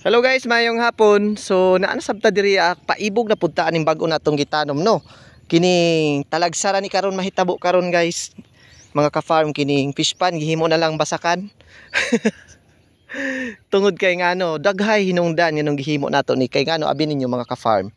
Hello guys, mayong hapon. So naana sabta diri paibog na pudta aning bag-o natong gitanom no. Kining talagsara ni karon mahitabo karon guys. Mga ka-farm kining fish pan gihimo na lang basakan. Tungod kay ngano daghay hinungdan yanong gihimo nato ni kay ngano abi ninyo mga ka-farm.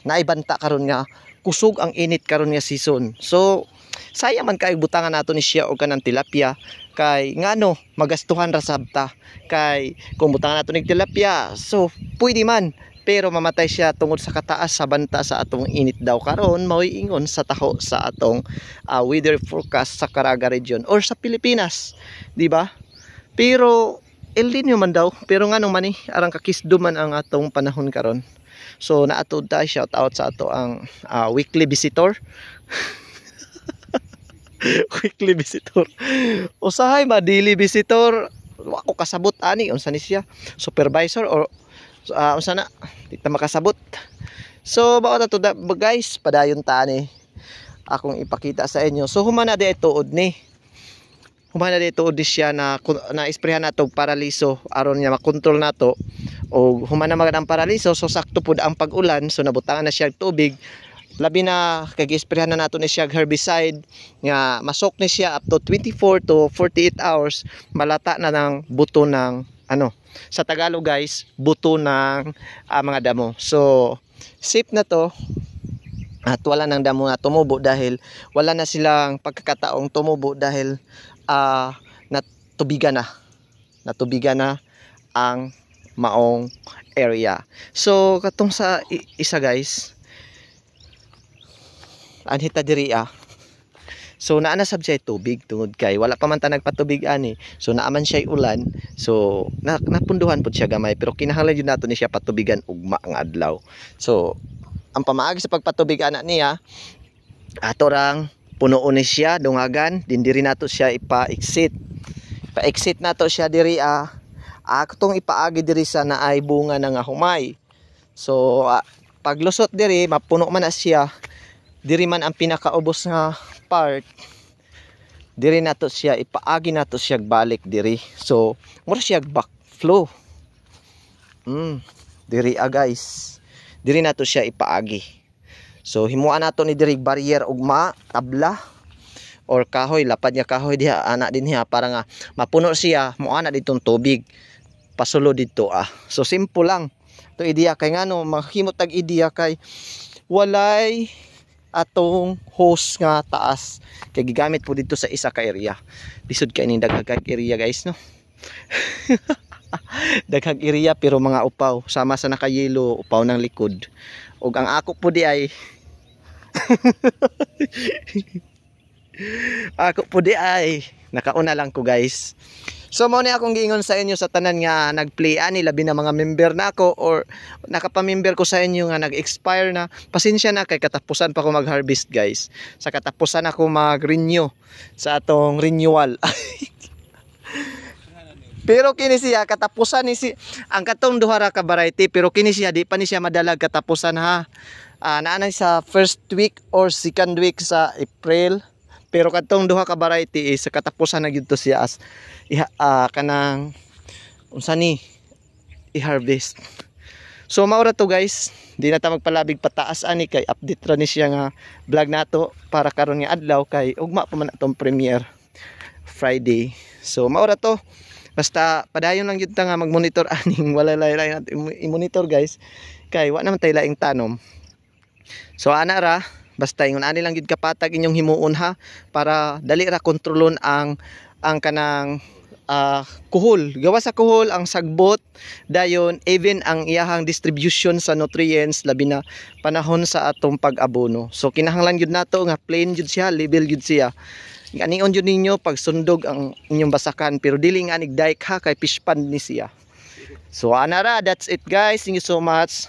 Naibanta karon nga kusog ang init karon nga season. So sayang man kay butangan nato ni siya og kanang tilapia kay ngano magastuhan ra sabta kay kung butangan nato nig tilapia so pwede man pero mamatay siya tungod sa kataas sa banta sa atong init daw karon mao'y ingon sa taho sa atong weather forecast sa Caraga region or sa Pilipinas, di ba? Pero El Nino man daw pero nganong man arang kakisdo man ang atong panahon karon. So naatod ta shout out sa ato ang weekly visitor. Weekly visitor. Usahay ma daily visitor. Ako kasabot ani unsa ni siya? Supervisor or unsa na? Di ta makasabot. So bao ta to guys, padayon ta ni. Akong ipakita sa inyo. So humana di tuod ni. Humana di tuod siya na isprehan nato paraliso aron niya makontrol nato. O humana magad ang paraliso so sakto pud ang pag-ulan so nabutangan na siya tubig. Labi na kag-isprehan na nato ni siya herbicide nga masok ni siya up to 24 to 48 hours malata na ng buto ng sa Tagalog guys buto ng mga damo. So safe na to at wala nang damo na tumubo dahil wala na silang pagkakataong tumubo dahil natubigan na ang maong area. So katong sa isa guys anhita diri so naa na sabjay tubig tungod kay wala pa man ta nagpatubig ani so naaman siya ulan so napunduhan pud siya gamay pero kinahanglan jud nato ni siya patubigan ugma nga adlaw. So ang pamaagi sa pagpatubig ana niya ato rang punuon ni siya dungagan din diri nato siya ipa-exit nato siya diri akutong ipaagi diri sa naay bunga na nga humay. So paglusot diri mapuno man na siya diri man ang pinakaubos nga part diri nato siya ipaagi nato siya balik diri so mura siya backflow diri guys diri nato siya ipaagi so himuan nato ni diri barrier ugma tabla or kahoy lapad niya kahoy diha ana din niya para nga mapuno siya moana ditong tubig pasulo dito so simple lang to ideya kay ngano mahimot tag ideya kay walay atong hose nga taas kay gigamit po dito sa isa ka area lisod kay ning daghang area guys no. Daghang area pero mga upaw sama sa nakayelo upaw ng likod ug ang ako po di ay nakauna lang ko guys. So mo ni akong giingon sa inyo sa tanan nga nagplay ani labi na mga member nako or nakapamember ko sa inyo nga nag-expire na. Pasensya na kay katapusan pa ko mag-harvest guys. Sa katapusan ako mag-renew sa atong renewal. Pero kini siya katapusan ni si ang katong duha ra ka variety pero kini siya di pa ni siya madalag katapusan ha. Naanay sa first week or second week sa April. Pero katong duha ka variety is sa katapusan na gyud to siya as kanang unsa ni i-harvest. So maura to guys, di na ta magpalabig pataas ani kay update ra ni siya nga vlog nato para karon nga adlaw kay ugma pa man atong premiere Friday. So maura to. Basta padayon lang gyud ta nga mag-monitor aning wala lain natin i-monitor guys kay wa naman tay laing tanom. So ana ra basta ingon ani lang gid kapatag inyong himuon ha para dali ra kontrolon ang kanang kuhol. Gawa sa kuhol ang sagbot dayon even ang iyahang distribution sa nutrients labi na panahon sa atong pag-abono. So kinahanglan gyud nato nga plain gyud siya, level gyud siya. Ganion gyud ninyo pag sundog ang inyong basakan pero dili nga nigdike ha kay fish pan ni siya. So anara, that's it guys. Thank you so much.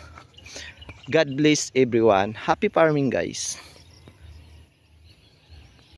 God bless everyone. Happy farming guys.